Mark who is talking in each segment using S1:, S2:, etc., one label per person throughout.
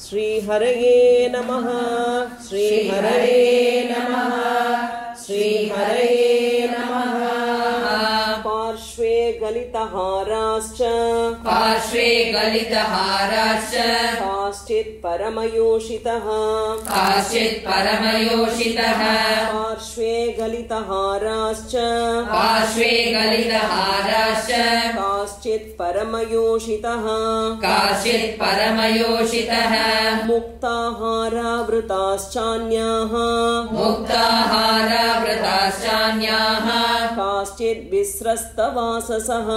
S1: श्रीहरये नमः श्रीहरये नमः श्रीहरये नमः। पार्श्वे गलितहाराश्च काश्चित् परमयोषितः पार्श्वे गलितहाराश्च काश्चित् परमयोषितः मुक्ताहारावृताश्चान्याः काश्चित् विस्रस्तवाससः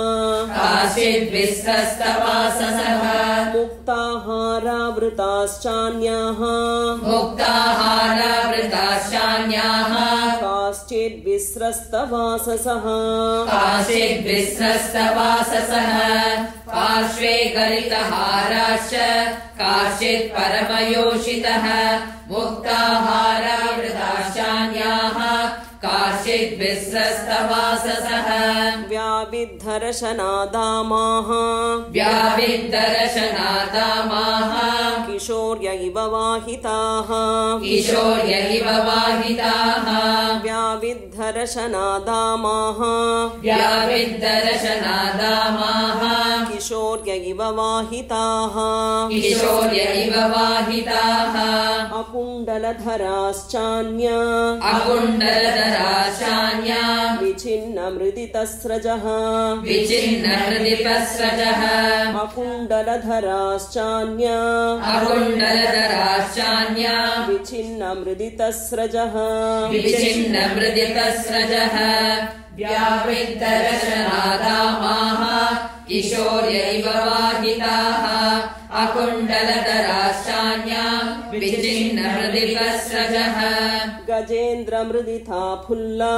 S1: मुक्ताहारावृताश्चान्याः काश्चित् विस्रस्तवाससः
S2: पार्श्वे गलितहाराश्च काश्चित् परमयोषितः मुक्ताहारावृताश्चान्याः काश्चित् विस्रस्तवाससः
S1: व्याविद्धरशनादामाः किशोर्य इव वाहिताः व्याविद्धरशनादामाः किशोर्य इव वाहिताः अकुण्डलधराश्चान्या विचिन्नमृदितस्रजः अकुण्डलधराश्चान्या विचिन्नमृदितस्रजः
S2: व्याविद्धरशनादामाः किशोर्य इव वाहिताः अकुण्डलधराश्चान्या विचिन्नमृदितस्रजः
S1: गजेन्द्रमृदिता फुल्ला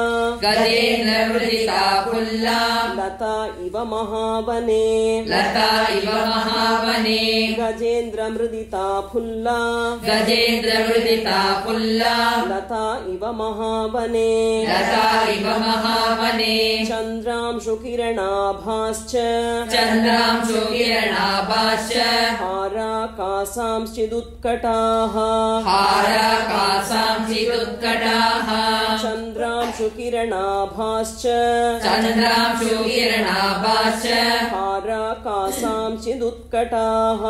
S1: लता इव महावने गजेन्द्रमृदिता फुल्ला लता इव महावने चन्द्रांशुकिरणाभाश्च हाराकाशांश्चिदुत्कटाः चन्द्रांशुकिरणाभाश्च हाराकाशांश्चिदुत्कटाः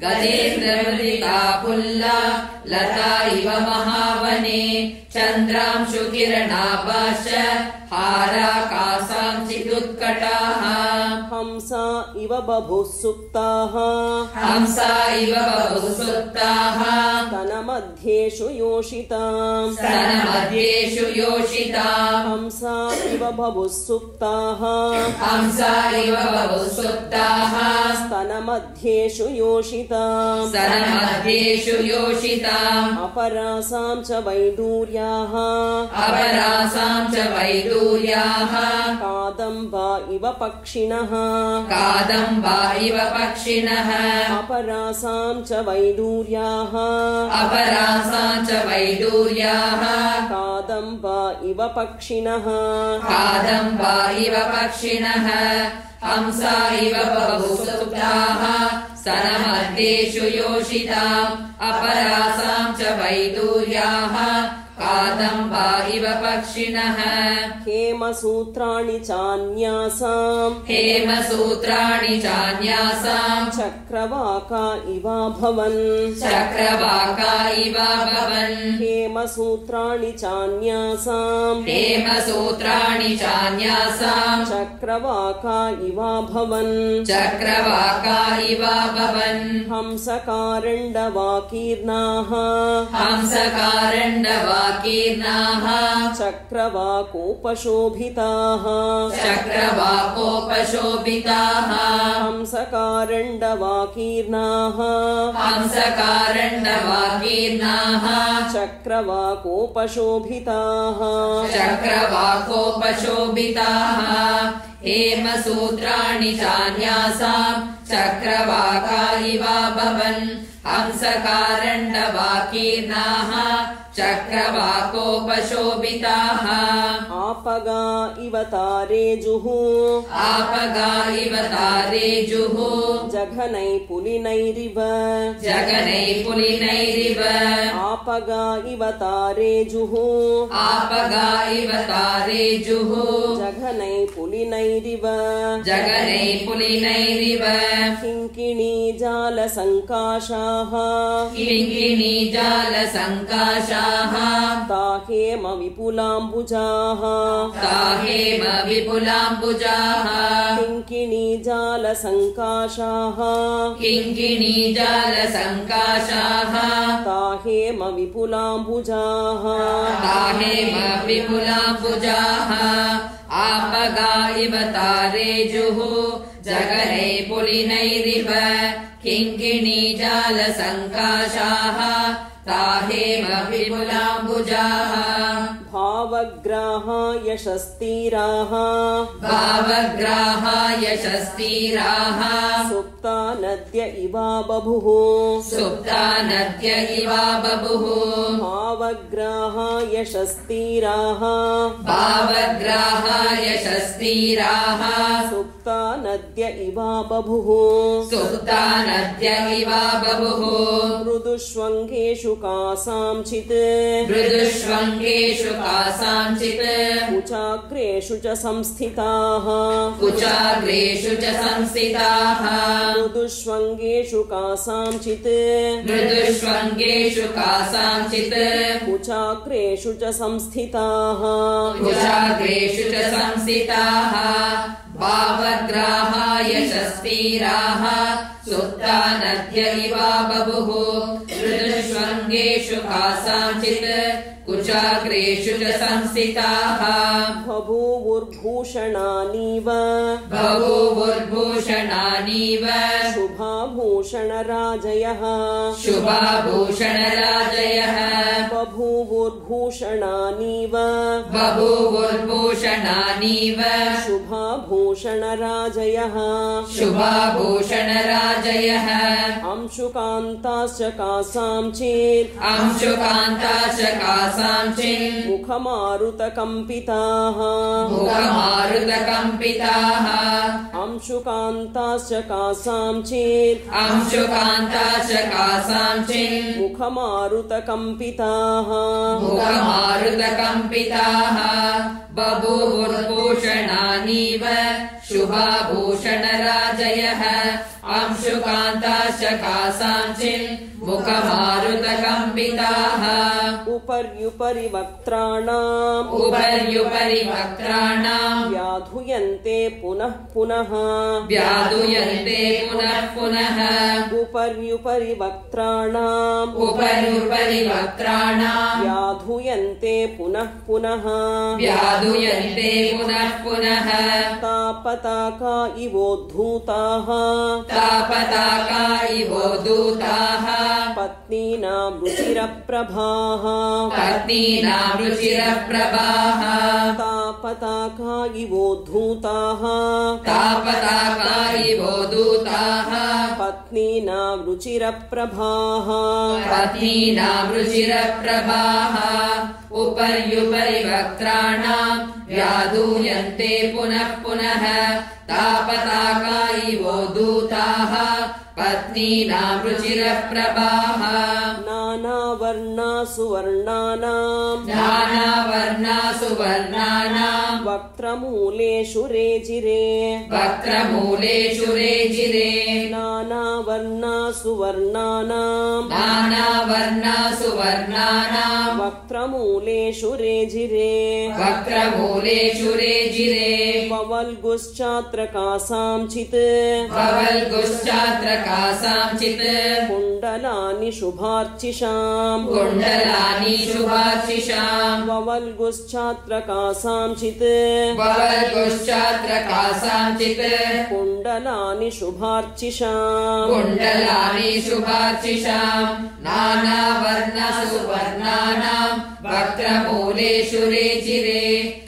S2: गजेन्द्रमृदिता फुल्ला लता इव महावने चन्द्रांशुकिरणाभाश्च हाराकाशांश्चिदुत्कटाः
S1: हंसा इव बभुः सुप्ताः स्तनमध्येषु योषिताम् हंसा इव बभुः सुप्ताः स्तनमध्येषु योषिताम् अपरासां च वैडूर्याः कादम्बा इव पक्षिणः अपरासां च वैडूर्याः कादम्बा इव पक्षिणः
S2: हंसा इव बभुः सुप्ताः स्तनमध्येषु योषिताम् अपरासां च वैडूर्याः कादम्बा इव पक्षिणः
S1: हेमसूत्राणि चान्यासाम् चक्रवाका इवाभवन् हेमसूत्राणि चान्यासाम् चक्रवाका इवाभवन् हंसकारण्डवाकीर्णाः चक्रवाकोपशोभिताः हंसकारण्डवाकीर्णाः चक्रवाकोपशोभिताः
S2: हेमसूत्राणि चान्यासाम् चक्रवाका इवाभवन् हंसकारण्डवाकीर्णाः
S1: चक्रवाकोपशोभिताः आपगा इव तारेजुः जघनै पुलिनैरिव
S2: जगनै पुलिनैरिव
S1: आपगा इव तारेजुः
S2: आपगा इव तारेजुः
S1: जघनै पुलिनैरिव
S2: जगनै पुलिनैरिव
S1: किङ्किणीजालसङ्काशाः
S2: किङ्किणीजालसङ्काशाः
S1: ताहेम विपुलाम्बुजाः
S2: ताहेम विपुलाम्बुजाः
S1: किङ्किणीजालसङ्काशाः
S2: किङ्किणीजालसङ्काशाः
S1: ताहेम विपुलाम्बुजाः
S2: ताहेम विपुलाम्बुजाः आपगा इव तारेजुः जगनै पुलिनैरिव किङ्किणीजालसङ्काशाः ताहेम विपुलाम्बुजाः
S1: भावग्राहाय शस्तीराः
S2: भावग्राहाय शस्तीराः
S1: सुप्ता नद्य इवा बभुः
S2: सुप्ता नद्य इवा बभुः
S1: भावग्राहाय शस्तीराः
S2: भावग्राहाय शस्तीराः
S1: सुप्ता नद्य इवा बभुः
S2: सुप्ता नद्य इवा बभुः
S1: मृदुष्वङ्गेषु कासांचित्
S2: मृदुष्वङ्गेषु कासांचित्
S1: कुचाग्रेषु च संस्थिताः
S2: कुचाग्रेषु च संस्थिताः
S1: मृदुष्वङ्गेषु कासांचित्
S2: मृदुष्वङ्गेषु कासांचित्
S1: कुचाग्रेषु च संस्थिताः
S2: कुचाग्रेषु च संस्थिताः भावग्राहाय शस्तीराः सुप्ता नद्य इवा बभुः मृदुष्वङ्गेषु कासांचित् कुचाग्रेषु च संस्थिताः
S1: बभूवुर्भूषणानीव
S2: बभूवुर्भूषणानीव
S1: शुभाभूषणराजयः
S2: शुभाभूषणराजयः
S1: बभूवुर्भूषणानीव
S2: बभूवुर्भूषणानीव
S1: शुभाभूषणराजयः
S2: शुभाभूषणराजयः
S1: अंशुकान्ताश्च कासांचित्
S2: अंशुकान्ताश्च कासांचित्
S1: मुखमारुतकम्पिताः
S2: मुखमारुतकम्पिताः
S1: अंशुकान्ताश्च कासांचित्
S2: अंशुकान्ताश्च कासांचित्
S1: मुखमारुतकम्पिताः
S2: मुखमारुतकम्पिताः बभूवुर्भूषणानीव शुभाभूषणराजयः अंशुकान्ताश्च कासांचित् मुखमारुतकम्पिताः
S1: उपर्युपरि वक्त्राणाम्
S2: उपर्युपरि वक्त्राणाम्
S1: व्याधूयन्ते पुनः पुनः
S2: व्याधूयन्ते पुनः पुनः
S1: उपर्युपरि वक्त्राणाम्
S2: उपर्युपरि वक्त्राणाम्
S1: व्याधूयन्ते पुनः पुनः
S2: व्याधूयन्ते पुनः पुनः
S1: तापताका इवोद्धूताः
S2: तापताका इवोद्धूताः
S1: पत्नीनां रुचिरप्रभाः
S2: पत्नीनां रुचिरप्रभाः
S1: तापताका इवोद्धूताः
S2: तापताका इवोद्धूताः
S1: पत्नीनां रुचिरप्रभाः
S2: पत्नीनां रुचिरप्रभाः उपर्युपरि वक्त्राणाम् व्याधूयन्ते पुनः पुनः तापताका इवोद्धूताः पत्नीनां रुचिरप्रभाः
S1: नानावर्णासु वर्णानाम्
S2: नानावर्णासु वर्णानाम्
S1: वक्त्रमूलेषु रेजिरे
S2: वक्त्रमूलेषु रेजिरे
S1: नानावर्णासु वर्णानाम्
S2: नानावर्णासु वर्णानाम्
S1: वक्त्रमूलेषु रेजिरे
S2: वक्त्रमूलेषु रेजिरे
S1: ववल्गुश्चात्र कासांचित्
S2: ववल्गुश्चात्र कासांचित्
S1: कुण्डलानि शुभार्चिषाम्
S2: कुण्डलानि शुभार्चिषाम्
S1: ववल्गुश्चात्र कासांचित्
S2: ववल्गुश्चात्र कासांचित्
S1: कुण्डलानि शुभार्चिषाम्
S2: कुण्डलानि शुभार्चिषाम् नानावर्णासु वर्णानाम् वक्त्रमूलेषु रेजिरे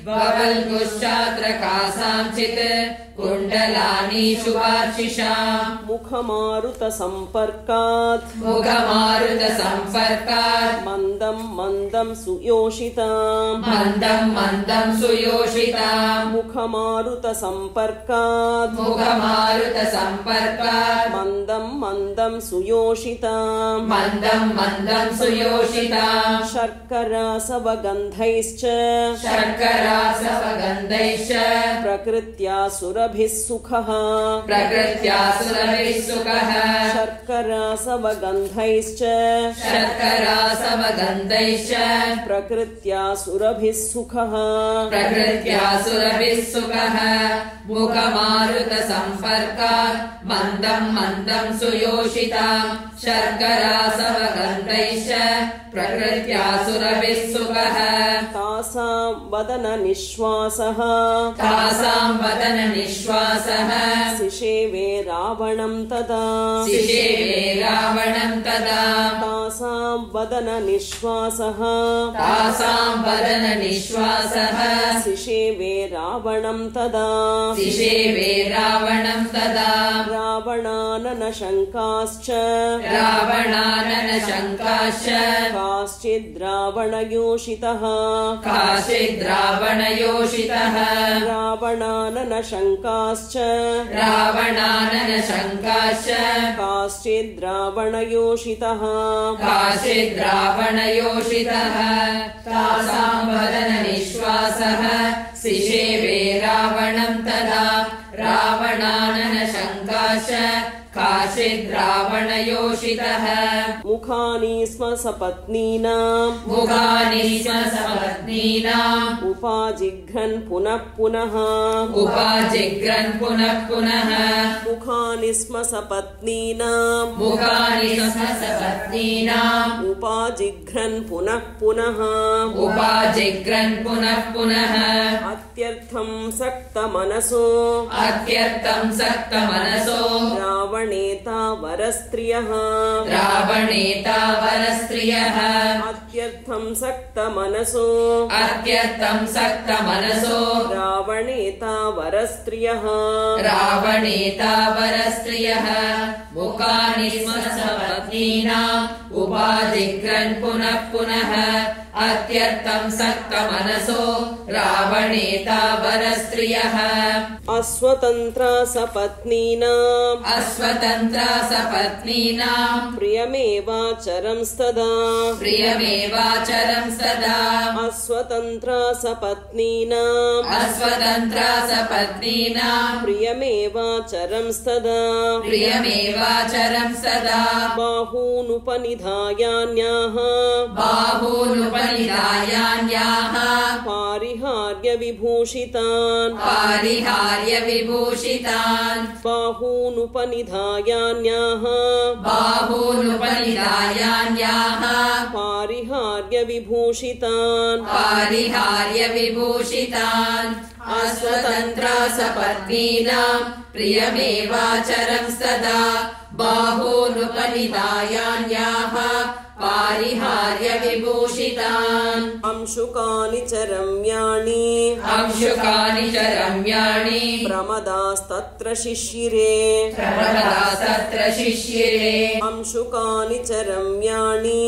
S2: ववल्गुश्चात्र कासांचित् कुण्डलानि चितलानि शुभार्चिषाम्
S1: मुखमारुतसम्पर्कात्
S2: मुखमारुतसम्पर्कात्
S1: मन्दं मन्दं सुयोषिताम्
S2: मन्दं मन्दं सुयोषिताम्
S1: मुखमारुतसम्पर्कात्
S2: मुखमारुतसम्पर्कात्
S1: मन्दं मन्दं सुयोषिताम्
S2: मन्दं मन्दं सुयोषिताम्
S1: शर्करासवगन्धैश्च
S2: शर्करासवगन्धैश्च
S1: प्रकृत्या सुरभिः सुखः
S2: प्रकृत्या सुरभिः सुखः
S1: शर्करासवगन्धैश्च
S2: शर्करासवगन्धैश्च
S1: प्रकृत्या सुरभिः सुखः
S2: प्रकृत्या सुरभिः सुखः मुखमारुतसम्पर्कात् मन्दं मन्दं सुयोषिताम् शर्करासवगन्धैश्च प्रकृत्या सुरभिः सुखः
S1: तासां वदननिश्वासः
S2: तासां वदननिश्वासः
S1: सिषेवे रावणं तदा
S2: सिषेवे रावणं तदा
S1: तासां वदननिश्वासः
S2: तासां वदननिश्वासः
S1: सिषेवे रावणं तदा
S2: सिषेवे रावणं तदा
S1: रावणाननशङ्काश्च
S2: रावणाननशङ्काश्च
S1: काश्चिद्रावणयोषितः
S2: काचिद्रावणयोषितः
S1: रावणाननशङ्काश्च
S2: रावणाननशङ्काश्च
S1: काश्चिद्रावणयोषितः
S2: काचिद्रावणयोषितः तासां वदननिश्वासः सिषेवे रावणं तदा रावणाननशङ्काश्च काचिद्रावणयोषितः
S1: मुखानि स्म सपत्नीनाम्
S2: मुखानि स्म सपत्नीनाम्
S1: उपाजिघ्रन् पुनः पुनः
S2: उपाजिघ्रन् पुनः पुनः
S1: मुखानि स्म सपत्नीनाम्
S2: मुखानि स्म सपत्नीनाम्
S1: उपाजिघ्रन् पुनः पुनः
S2: उपाजिघ्रन् पुनः पुनः
S1: अत्यर्थं सक्तमनसो
S2: अत्यर्थं सक्तमनसो
S1: रावणेतावरस्त्रियः
S2: रावणेतावरस्त्रियः
S1: अत्यर्थं सक्तमनसो
S2: अत्यर्थं सक्तमनसो
S1: रावणेतावरस्त्रियः
S2: रावणेतावरस्त्रियः मुखानि स्म सपत्नीनाम् उपाजिघ्रन् पुनः पुनः अत्यर्थं सक्तमनसो रावणेतावरस्त्रियः
S1: अस्वतन्त्रा सपत्नीनाम्
S2: अस्वतन्त्रा सपत्नीनाम्
S1: प्रियमेवाचरंस्तदा
S2: प्रियमेवाचरंस्तदा
S1: अस्वतन्त्रा सपत्नीनाम्
S2: अस्वतन्त्रा सपत्नीनाम्
S1: प्रियमेवाचरंस्तदा
S2: प्रियमेवाचरंस्तदा
S1: बाहूनुपनिधायान्याः
S2: बाहूनुपनिधायान्याः
S1: पारिहार्यविभूषितान्
S2: पारिहार्यविभूषितान्
S1: बाहूनुपनिधायान्याः
S2: बाहूनुपनिधायान्याः
S1: पारिहार्यविभूषितान्
S2: पारिहार्यविभूषितान् अस्वतन्त्रा सपत्नीनाम् प्रियमेवाचरंस्तदा बाहूनुपनिधायान्याः पारिहार्यविभूषितान्
S1: अंशुकानि च रम्याणि
S2: अंशुकानि च रम्याणि
S1: प्रमदास्तत्र शिशिरे
S2: प्रमदास्तत्र शिशिरे
S1: अंशुकानि च रम्याणि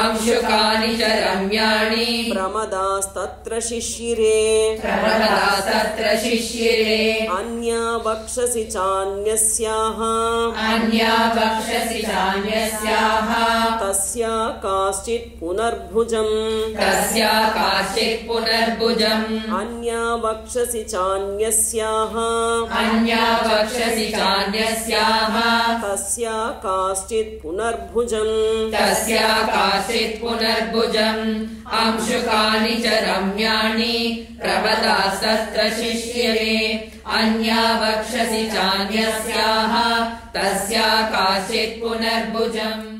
S2: अंशुकानि च रम्याणि
S1: प्रमदास्तत्र शिशिरे
S2: प्रमदास्तत्र शिशिरे
S1: अन्या वक्षसि चान्यस्याः
S2: अन्या वक्षसि चान्यस्याः
S1: तस्या काश्चित् पुनर्भुजम्
S2: तस्या काचित् पुनर्भुजम्
S1: अन्या वक्षसि चान्यस्याः
S2: अन्या वक्षसि चान्यस्याः
S1: तस्या काश्चित् पुनर्भुजम्
S2: तस्या काचित् पुनर्भुजम् अंशुकानि च रम्याणि प्रमदास्तत्र शिशिरे अन्या वक्षसि चान्यस्याः तस्या काचित् पुनर्भुजम्।